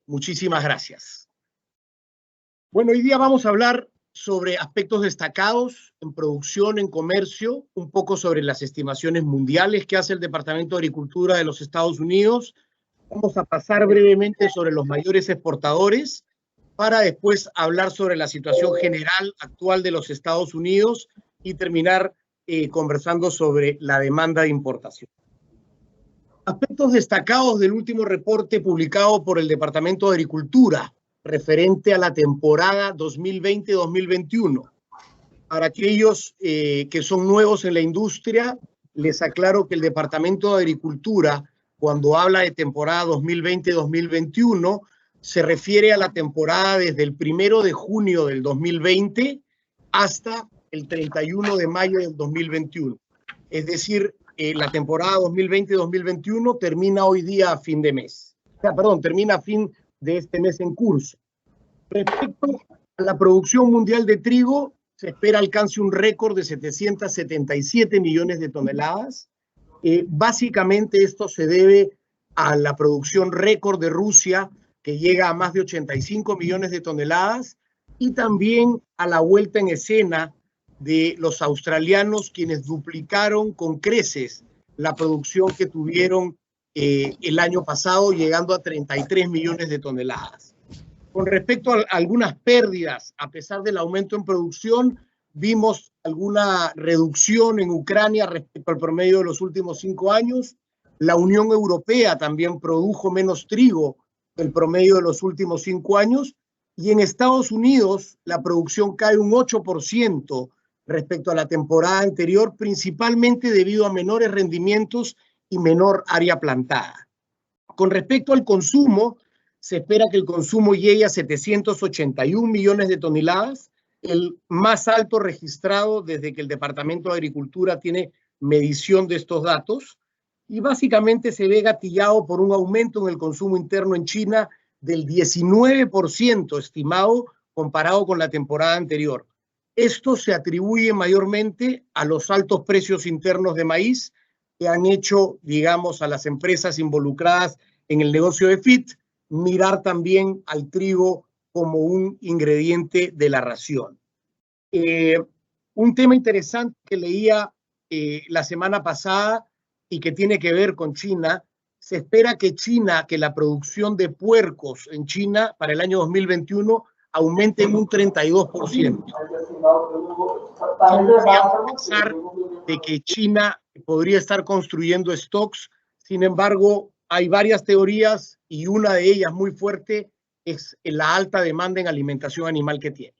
Muchísimas gracias. Bueno, hoy día vamos a hablar sobre aspectos destacados en producción, en comercio, un poco sobre las estimaciones mundiales que hace el Departamento de Agricultura de los Estados Unidos. Vamos a pasar brevemente sobre los mayores exportadores para después hablar sobre la situación general actual de los Estados Unidos y terminar conversando sobre la demanda de importación. Aspectos destacados del último reporte publicado por el Departamento de Agricultura referente a la temporada 2020-2021. Para aquellos que son nuevos en la industria, les aclaro que el Departamento de Agricultura, cuando habla de temporada 2020-2021, se refiere a la temporada desde el 1 de junio del 2020 hasta el 31 de mayo del 2021. Es decir, la temporada 2020-2021 termina hoy día a fin de mes. Termina a fin de este mes en curso. Respecto a la producción mundial de trigo, se espera alcance un récord de 777 millones de toneladas. Básicamente esto se debe a la producción récord de Rusia, que llega a más de 85 millones de toneladas, y también a la vuelta en escena de los australianos, quienes duplicaron con creces la producción que tuvieron el año pasado, llegando a 33 millones de toneladas. Con respecto a algunas pérdidas, a pesar del aumento en producción, vimos alguna reducción en Ucrania respecto al promedio de los últimos 5 años. La Unión Europea también produjo menos trigo que el promedio de los últimos 5 años. Y en Estados Unidos la producción cae un 8% respecto a la temporada anterior, principalmente debido a menores rendimientos y menor área plantada. Con respecto al consumo, se espera que el consumo llegue a 781 millones de toneladas, el más alto registrado desde que el Departamento de Agricultura tiene medición de estos datos, y básicamente se ve gatillado por un aumento en el consumo interno en China del 19% estimado comparado con la temporada anterior. Esto se atribuye mayormente a los altos precios internos de maíz que han hecho, digamos, a las empresas involucradas en el negocio de feed mirar también al trigo como un ingrediente de la ración. Un tema interesante que leía la semana pasada y que tiene que ver con China: se espera que la producción de puercos en China para el año 2021 aumente en un 32%. Podríamos pensar de que China podría estar construyendo stocks. Sin embargo, hay varias teorías y una de ellas muy fuerte es la alta demanda en alimentación animal que tiene.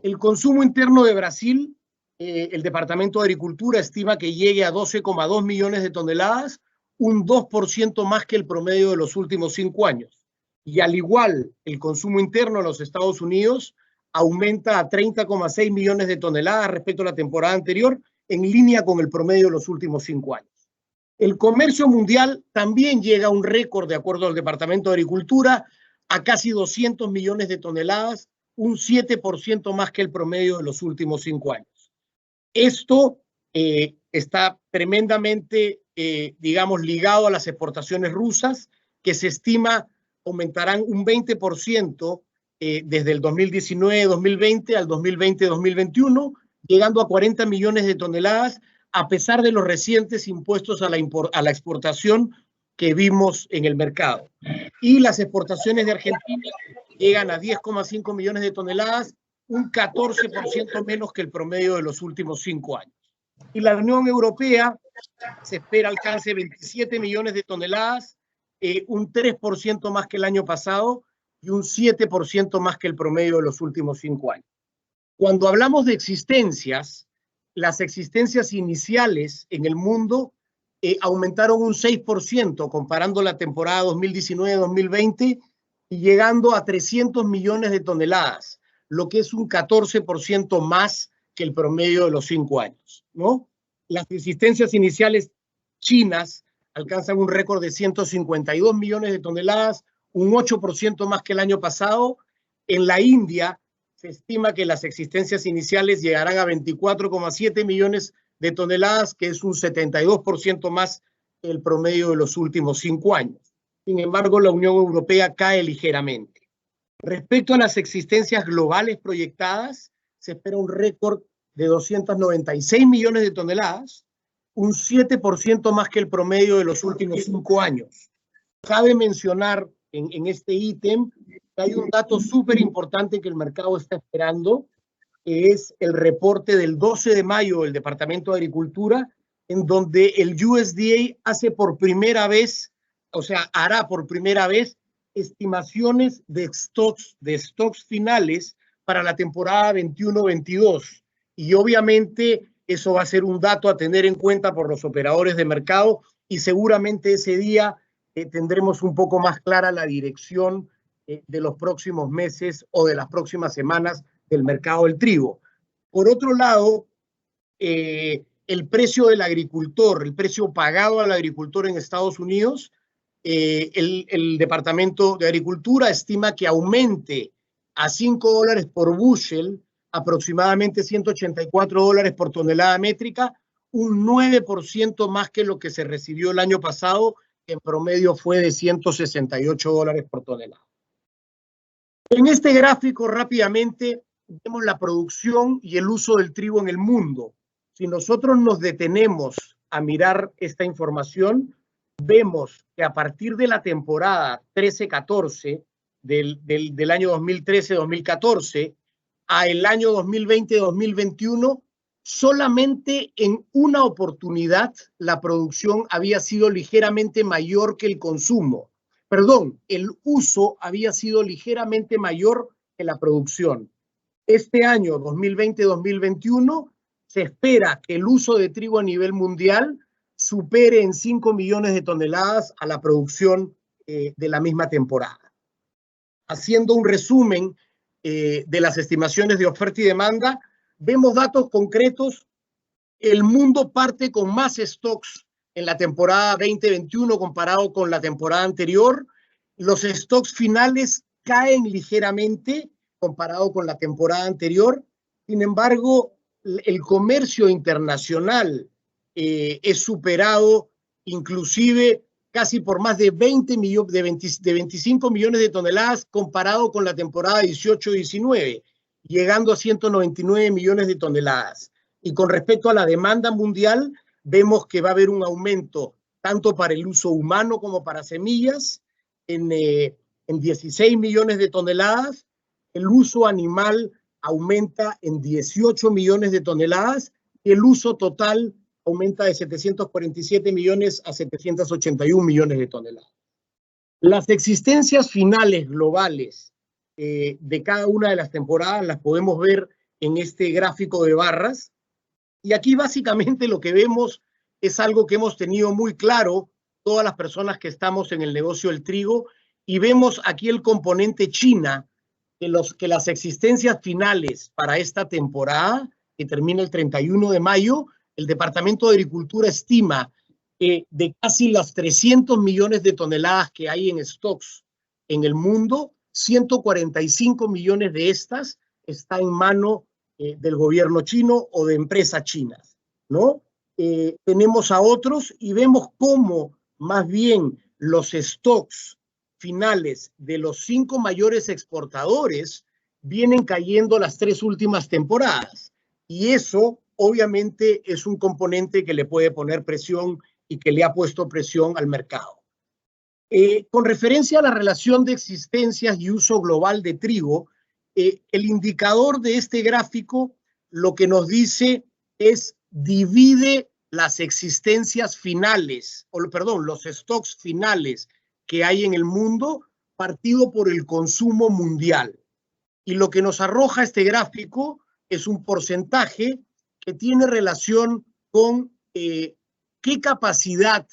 El consumo interno de Brasil, el Departamento de Agricultura estima que llegue a 12,2 millones de toneladas, un 2% más que el promedio de los últimos 5 años. Y al igual, el consumo interno en los Estados Unidos aumenta a 30,6 millones de toneladas respecto a la temporada anterior, en línea con el promedio de los últimos 5 años. El comercio mundial también llega a un récord, de acuerdo al Departamento de Agricultura, a casi 200 millones de toneladas, un 7% más que el promedio de los últimos 5 años. Esto está tremendamente, digamos, ligado a las exportaciones rusas, que se estima aumentarán un 20% desde el 2019-2020 al 2020-2021, llegando a 40 millones de toneladas, a pesar de los recientes impuestos a la exportación que vimos en el mercado. Y las exportaciones de Argentina llegan a 10,5 millones de toneladas, un 14% menos que el promedio de los últimos 5 años. Y la Unión Europea se espera alcance 27 millones de toneladas, un 3% más que el año pasado y un 7% más que el promedio de los últimos 5 años. Cuando hablamos de existencias, las existencias iniciales en el mundo aumentaron un 6% comparando la temporada 2019-2020 y llegando a 300 millones de toneladas, lo que es un 14% más que el promedio de los 5 años, ¿no? Las existencias iniciales chinas alcanzan un récord de 152 millones de toneladas, un 8% más que el año pasado. En la India se estima que las existencias iniciales llegarán a 24,7 millones de toneladas, que es un 72% más que el promedio de los últimos 5 años. Sin embargo, la Unión Europea cae ligeramente. Respecto a las existencias globales proyectadas, se espera un récord de 296 millones de toneladas, un 7% más que el promedio de los últimos 5 años. Cabe mencionar en este ítem que hay un dato súper importante que el mercado está esperando, que es el reporte del 12 de mayo del Departamento de Agricultura, en donde el USDA hace por primera vez, o sea, hará por primera vez estimaciones de stocks finales para la temporada 21-22. Y obviamente eso va a ser un dato a tener en cuenta por los operadores de mercado y seguramente ese día tendremos un poco más clara la dirección de los próximos meses o de las próximas semanas del mercado del trigo. Por otro lado, el precio del agricultor, el precio pagado al agricultor en Estados Unidos, el Departamento de Agricultura estima que aumente a $5 por bushel, aproximadamente $184 por tonelada métrica, un 9% más que lo que se recibió el año pasado, que en promedio fue de $168 por tonelada. En este gráfico rápidamente vemos la producción y el uso del trigo en el mundo. Si nosotros nos detenemos a mirar esta información, vemos que a partir de la temporada 13-14 del año 2013-2014 a el año 2020-2021, solamente en una oportunidad la producción había sido ligeramente mayor que el consumo. Perdón, el uso había sido ligeramente mayor que la producción. Este año 2020-2021 se espera que el uso de trigo a nivel mundial supere en 5 millones de toneladas a la producción de la misma temporada. Haciendo un resumen de las estimaciones de oferta y demanda, vemos datos concretos. El mundo parte con más stocks en la temporada 2021 comparado con la temporada anterior. Los stocks finales caen ligeramente comparado con la temporada anterior. Sin embargo, el comercio internacional es superado inclusive casi por más de 25 millones de toneladas comparado con la temporada 18-19, llegando a 199 millones de toneladas. Y con respecto a la demanda mundial, vemos que va a haber un aumento tanto para el uso humano como para semillas en 16 millones de toneladas. El uso animal aumenta en 18 millones de toneladas y el uso total aumenta de 747 millones a 781 millones de toneladas. Las existencias finales globales de cada una de las temporadas las podemos ver en este gráfico de barras. Y aquí básicamente lo que vemos es algo que hemos tenido muy claro todas las personas que estamos en el negocio del trigo, y vemos aquí el componente China, que las existencias finales para esta temporada, que termina el 31 de mayo, el Departamento de Agricultura estima que de casi las 300 millones de toneladas que hay en stocks en el mundo, 145 millones de estas está en mano del gobierno chino o de empresas chinas, ¿no? Tenemos a otros y vemos cómo más bien los stocks finales de los 5 mayores exportadores vienen cayendo las 3 últimas temporadas. Y eso obviamente es un componente que le puede poner presión y que le ha puesto presión al mercado. Con referencia a la relación de existencias y uso global de trigo, el indicador de este gráfico lo que nos dice es divide las existencias finales, los stocks finales que hay en el mundo partido por el consumo mundial. Y lo que nos arroja este gráfico es un porcentaje que tiene relación con qué capacidad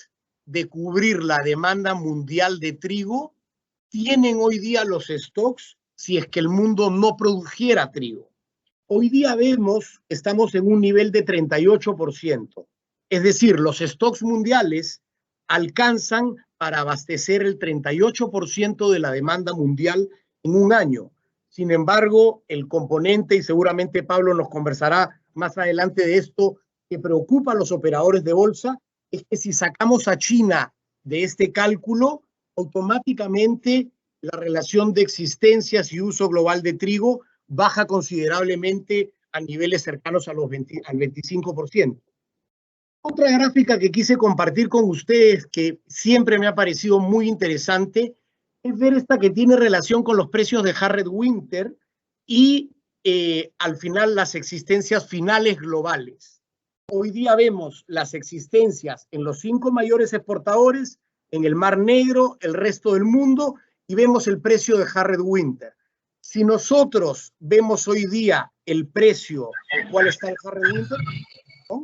de cubrir la demanda mundial de trigo tienen hoy día los stocks si es que el mundo no produjera trigo. Hoy día vemos que estamos en un nivel de 38%. Es decir, los stocks mundiales alcanzan para abastecer el 38% de la demanda mundial en un año. Sin embargo, el componente, y seguramente Pablo nos conversará más adelante de esto, que preocupa a los operadores de bolsa, es que si sacamos a China de este cálculo, automáticamente la relación de existencias y uso global de trigo baja considerablemente a niveles cercanos a al 25%. Otra gráfica que quise compartir con ustedes, que siempre me ha parecido muy interesante, es ver esta que tiene relación con los precios de Harrod Winter y al final las existencias finales globales. Hoy día vemos las existencias en los 5 mayores exportadores, en el Mar Negro, el resto del mundo, y vemos el precio de Harrod Winter. Si nosotros vemos hoy día el precio al cual está el Harrod Winter, ¿no?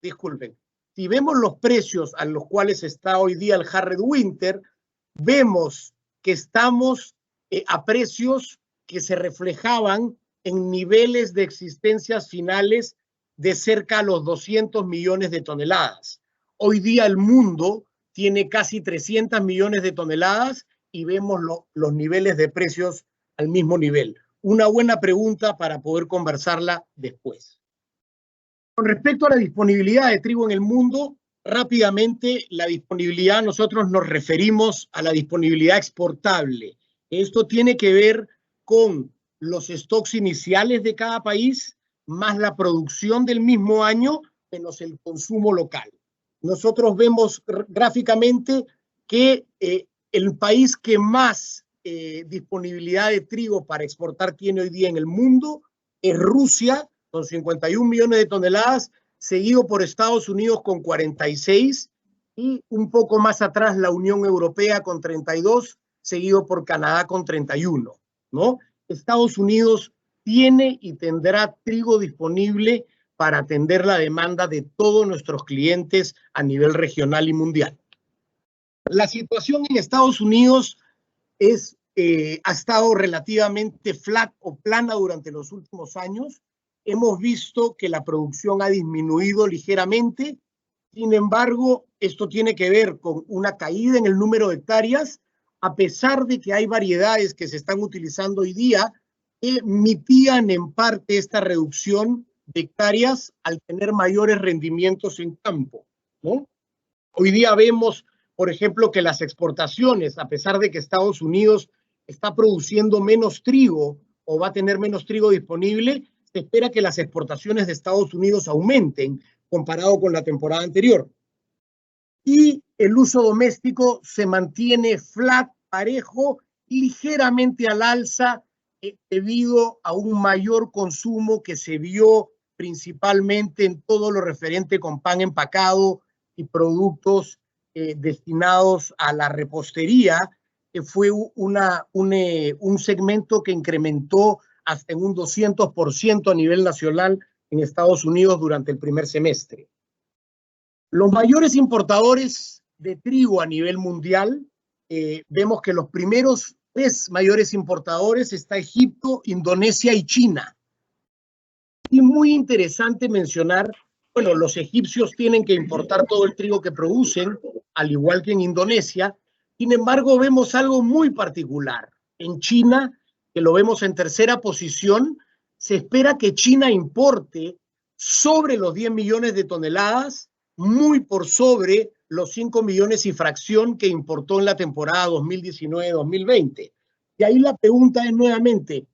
Disculpen, si vemos los precios a los cuales está hoy día el Harrod Winter, vemos que estamos a precios que se reflejaban en niveles de existencias finales de cerca a los 200 millones de toneladas. Hoy día el mundo tiene casi 300 millones de toneladas y vemos los niveles de precios al mismo nivel. Una buena pregunta para poder conversarla después. Con respecto a la disponibilidad de trigo en el mundo, rápidamente la disponibilidad, nosotros nos referimos a la disponibilidad exportable. Esto tiene que ver con los stocks iniciales de cada país, más la producción del mismo año, menos el consumo local. Nosotros vemos gráficamente que el país que más disponibilidad de trigo para exportar tiene hoy día en el mundo es Rusia, con 51 millones de toneladas, seguido por Estados Unidos con 46 y un poco más atrás la Unión Europea con 32, seguido por Canadá con 31, ¿no? Estados Unidos tiene y tendrá trigo disponible para atender la demanda de todos nuestros clientes a nivel regional y mundial. La situación en Estados Unidos ha estado relativamente flat o plana durante los últimos años. Hemos visto que la producción ha disminuido ligeramente. Sin embargo, esto tiene que ver con una caída en el número de hectáreas, a pesar de que hay variedades que se están utilizando hoy día que mitigan en parte esta reducción de hectáreas al tener mayores rendimientos en campo, ¿no? Hoy día vemos, por ejemplo, que las exportaciones, a pesar de que Estados Unidos está produciendo menos trigo o va a tener menos trigo disponible, se espera que las exportaciones de Estados Unidos aumenten comparado con la temporada anterior. Y el uso doméstico se mantiene flat, parejo, ligeramente al alza debido a un mayor consumo que se vio principalmente en todo lo referente con pan empacado y productos destinados a la repostería, que fue un segmento que incrementó hasta en un 200% a nivel nacional en Estados Unidos durante el primer semestre. Los mayores importadores de trigo a nivel mundial, vemos que los primeros 3 mayores importadores está Egipto, Indonesia y China. Y muy interesante mencionar, bueno, los egipcios tienen que importar todo el trigo que producen, al igual que en Indonesia. Sin embargo, vemos algo muy particular. En China, que lo vemos en tercera posición, se espera que China importe sobre los 10 millones de toneladas, muy por sobre los 5 millones y fracción que importó en la temporada 2019-2020. Y ahí la pregunta es nuevamente,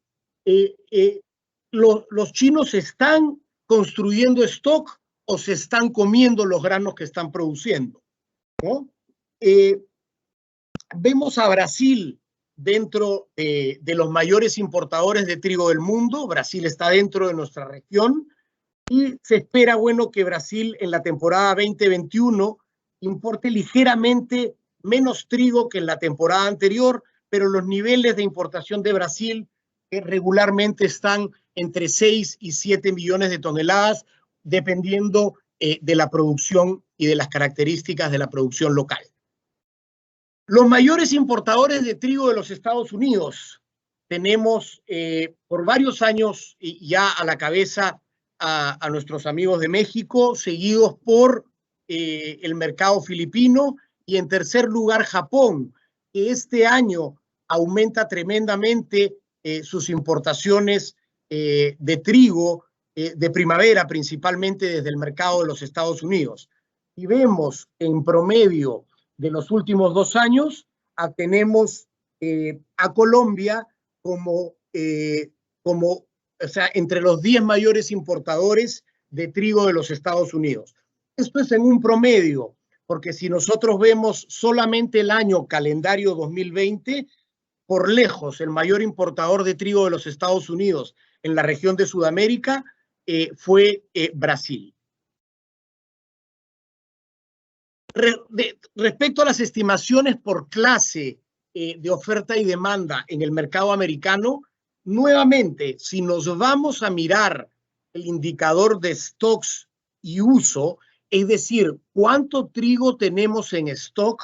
¿los chinos están construyendo stock o se están comiendo los granos que están produciendo, ¿no? Vemos a Brasil dentro de los mayores importadores de trigo del mundo. Brasil está dentro de nuestra región y se espera, bueno, que Brasil en la temporada 2021 importe ligeramente menos trigo que en la temporada anterior, pero los niveles de importación de Brasil regularmente están entre 6 y 7 millones de toneladas, dependiendo de la producción y de las características de la producción local. Los mayores importadores de trigo de los Estados Unidos, tenemos por varios años ya a la cabeza a nuestros amigos de México, seguidos por el mercado filipino y en tercer lugar Japón, que este año aumenta tremendamente sus importaciones de trigo de primavera, principalmente desde el mercado de los Estados Unidos. Y vemos en promedio de los últimos 2 años, tenemos a Colombia como, o sea, entre los 10 mayores importadores de trigo de los Estados Unidos. Esto es en un promedio, porque si nosotros vemos solamente el año calendario 2020, por lejos el mayor importador de trigo de los Estados Unidos en la región de Sudamérica fue Brasil. Respecto a las estimaciones por clase de oferta y demanda en el mercado americano, nuevamente, si nos vamos a mirar el indicador de stocks y uso, es decir, cuánto trigo tenemos en stock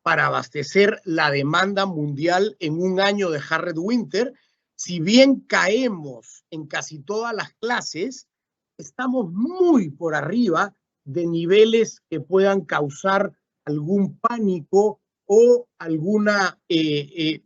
para abastecer la demanda mundial en un año de hard winter, si bien caemos en casi todas las clases, estamos muy por arriba de niveles que puedan causar algún pánico o alguna,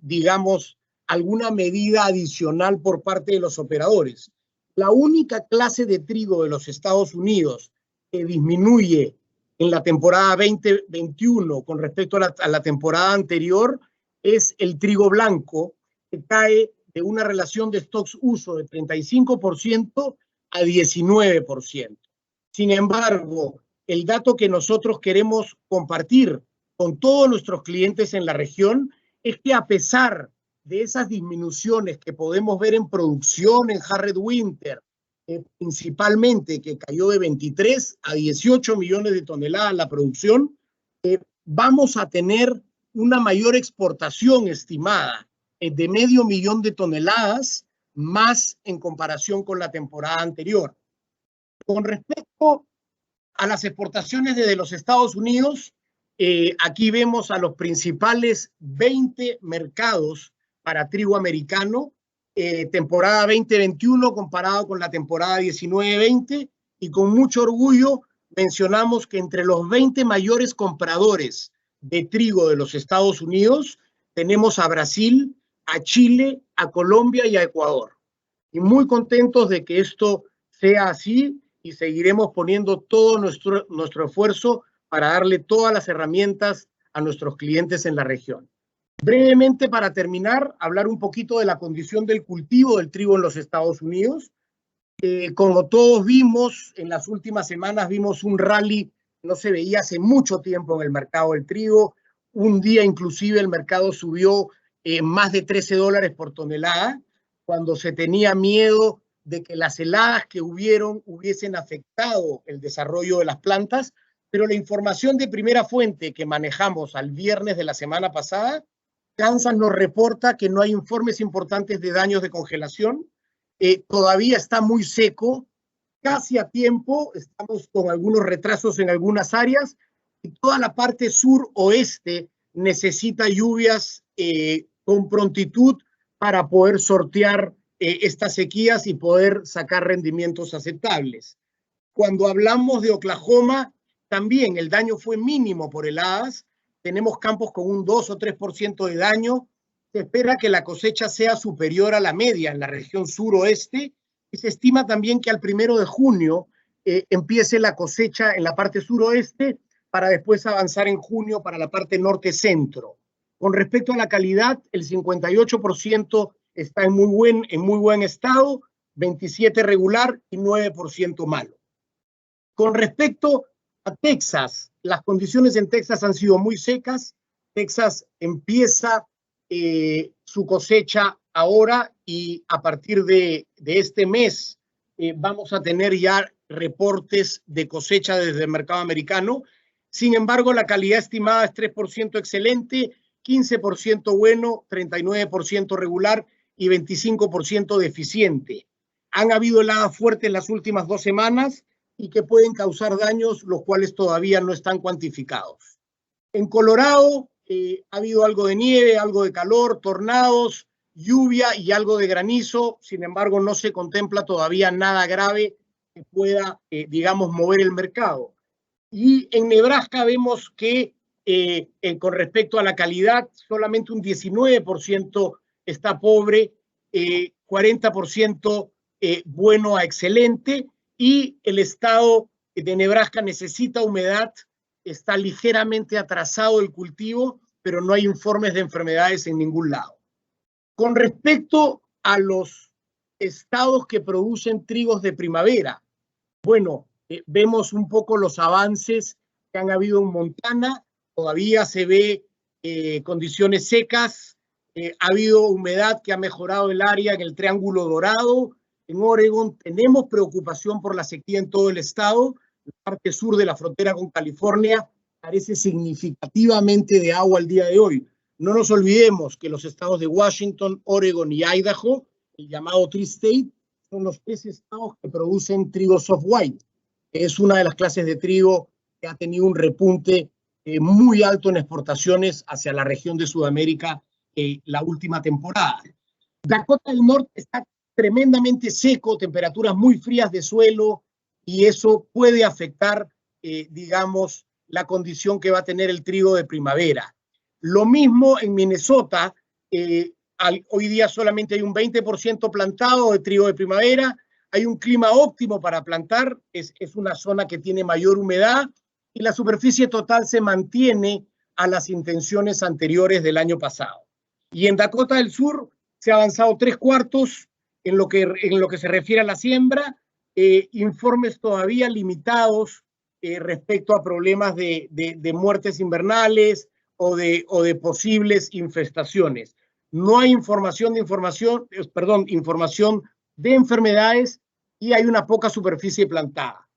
digamos, alguna medida adicional por parte de los operadores. La única clase de trigo de los Estados Unidos que disminuye en la temporada 2021 con respecto a la temporada anterior es el trigo blanco, que cae de una relación de stocks uso de 35% a 19%. Sin embargo, el dato que nosotros queremos compartir con todos nuestros clientes en la región es que a pesar de esas disminuciones que podemos ver en producción en hard winter, principalmente que cayó de 23 a 18 millones de toneladas la producción, vamos a tener una mayor exportación estimada de 500,000 de toneladas más en comparación con la temporada anterior. Con respecto a las exportaciones desde los Estados Unidos, aquí vemos a los principales 20 mercados para trigo americano, temporada 2021 comparado con la temporada 19-20, y con mucho orgullo mencionamos que entre los 20 mayores compradores de trigo de los Estados Unidos tenemos a Brasil, a Chile, a Colombia y a Ecuador. Y muy contentos de que esto sea así, y seguiremos poniendo todo nuestro esfuerzo para darle todas las herramientas a nuestros clientes en la región. Brevemente, para terminar, hablar un poquito de la condición del cultivo del trigo en los Estados Unidos. Como todos vimos, en las últimas semanas vimos un rally que no se veía hace mucho tiempo en el mercado del trigo. Un día inclusive el mercado subió más de $13 por tonelada, cuando se tenía miedo de que las heladas que hubiesen afectado el desarrollo de las plantas, pero la información de primera fuente que manejamos al viernes de la semana pasada, Kansas nos reporta que no hay informes importantes de daños de congelación, todavía está muy seco, casi a tiempo, estamos con algunos retrasos en algunas áreas, y toda la parte sur-oeste necesita lluvias con prontitud para poder sortear estas sequías y poder sacar rendimientos aceptables. Cuando hablamos de Oklahoma, también el daño fue mínimo por heladas, tenemos campos con un 2 o 3% de daño, se espera que la cosecha sea superior a la media en la región suroeste, y se estima también que al 1 de junio empiece la cosecha en la parte suroeste para después avanzar en junio para la parte norte-centro. Con respecto a la calidad, el 58% está en muy buen estado, 27% regular y 9% malo. Con respecto a Texas, las condiciones en Texas han sido muy secas. Texas empieza su cosecha ahora, y a partir de este mes vamos a tener ya reportes de cosecha desde el mercado americano. Sin embargo, la calidad estimada es 3% excelente, 15% bueno, 39% regular y 25% deficiente. Han habido heladas fuertes en las últimas 2 semanas y que pueden causar daños, los cuales todavía no están cuantificados. En Colorado ha habido algo de nieve, algo de calor, tornados, lluvia y algo de granizo. Sin embargo, no se contempla todavía nada grave que pueda, digamos, mover el mercado. Y en Nebraska vemos que con respecto a la calidad, solamente un 19% está pobre, 40% bueno a excelente, y el estado de Nebraska necesita humedad está ligeramente atrasado el cultivo, pero no hay informes de enfermedades en ningún lado. Con respecto a los estados que producen trigos de primavera, bueno, vemos un poco los avances que han habido en Montana. Todavía se ve condiciones secas, ha habido humedad que ha mejorado el área en el Triángulo Dorado. En Oregon tenemos preocupación por la sequía en todo el estado. La parte sur de la frontera con California carece significativamente de agua al día de hoy. No nos olvidemos que los estados de Washington, Oregon y Idaho, el llamado Tri-State, son los 3 estados que producen trigo soft white. Es una de las clases de trigo que ha tenido un repunte muy alto en exportaciones hacia la región de Sudamérica la última temporada. Dakota del Norte está tremendamente seco, temperaturas muy frías de suelo, y eso puede afectar, digamos, la condición que va a tener el trigo de primavera. Lo mismo en Minnesota, hoy día solamente hay un 20% plantado de trigo de primavera, hay un clima óptimo para plantar, es una zona que tiene mayor humedad y la superficie total se mantiene a las intenciones anteriores del año pasado. Y en Dakota del Sur se ha avanzado 3/4 en lo que se refiere a la siembra, informes todavía limitados respecto a problemas de muertes invernales o de posibles infestaciones. No hay información de enfermedades y hay una poca superficie plantada.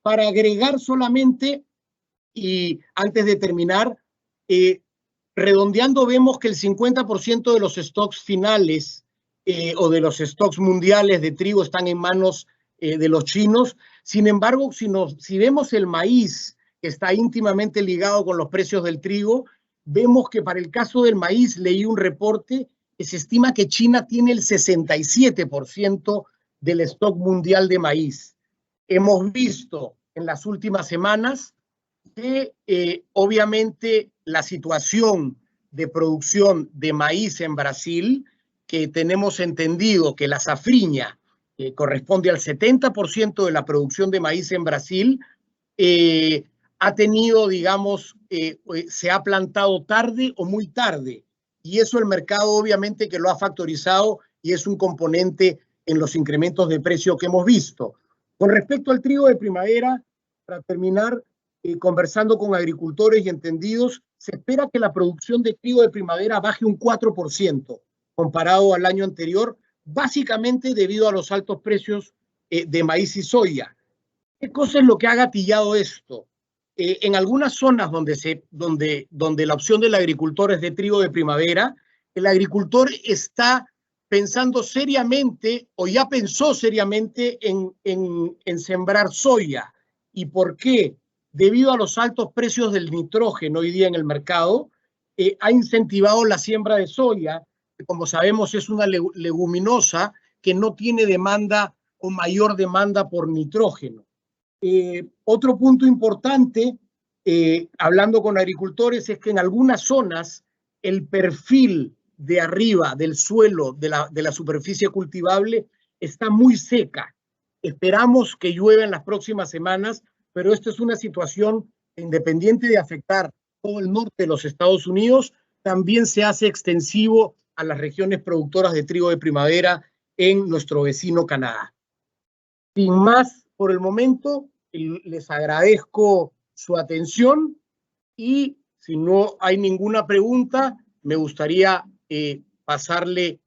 Para agregar solamente, y antes de terminar, redondeando vemos que el 50% de los stocks finales o de los stocks mundiales de trigo están en manos de los chinos. Sin embargo, si vemos el maíz, que está íntimamente ligado con los precios del trigo, vemos que para el caso del maíz, leí un reporte que se estima que China tiene el 67% del stock mundial de maíz. Hemos visto en las últimas semanas que obviamente la situación de producción de maíz en Brasil, que tenemos entendido que la safriña corresponde al 70% de la producción de maíz en Brasil, ha tenido, digamos, se ha plantado tarde o muy tarde, y eso el mercado obviamente que lo ha factorizado y es un componente en los incrementos de precio que hemos visto. Con respecto al trigo de primavera, para terminar, conversando con agricultores y entendidos, se espera que la producción de trigo de primavera baje un 4% comparado al año anterior, básicamente debido a los altos precios de maíz y soya. ¿Qué cosa es lo que ha gatillado esto? En algunas zonas donde la opción del agricultor es de trigo de primavera, el agricultor está pensando seriamente o ya pensó seriamente en sembrar soya. ¿Y por qué? Debido a los altos precios del nitrógeno hoy día en el mercado, ha incentivado la siembra de soya, que como sabemos es una leguminosa que no tiene demanda o mayor demanda por nitrógeno. Otro punto importante, hablando con agricultores, es que en algunas zonas el perfil de arriba del suelo, de la superficie cultivable, está muy seca. Esperamos que llueva en las próximas semanas, pero esta es una situación independiente de afectar todo el norte de los Estados Unidos, también se hace extensivo a las regiones productoras de trigo de primavera en nuestro vecino Canadá. Sin más por el momento, les agradezco su atención y si no hay ninguna pregunta, me gustaría pasarle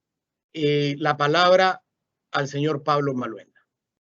la palabra al señor Pablo Maluenda.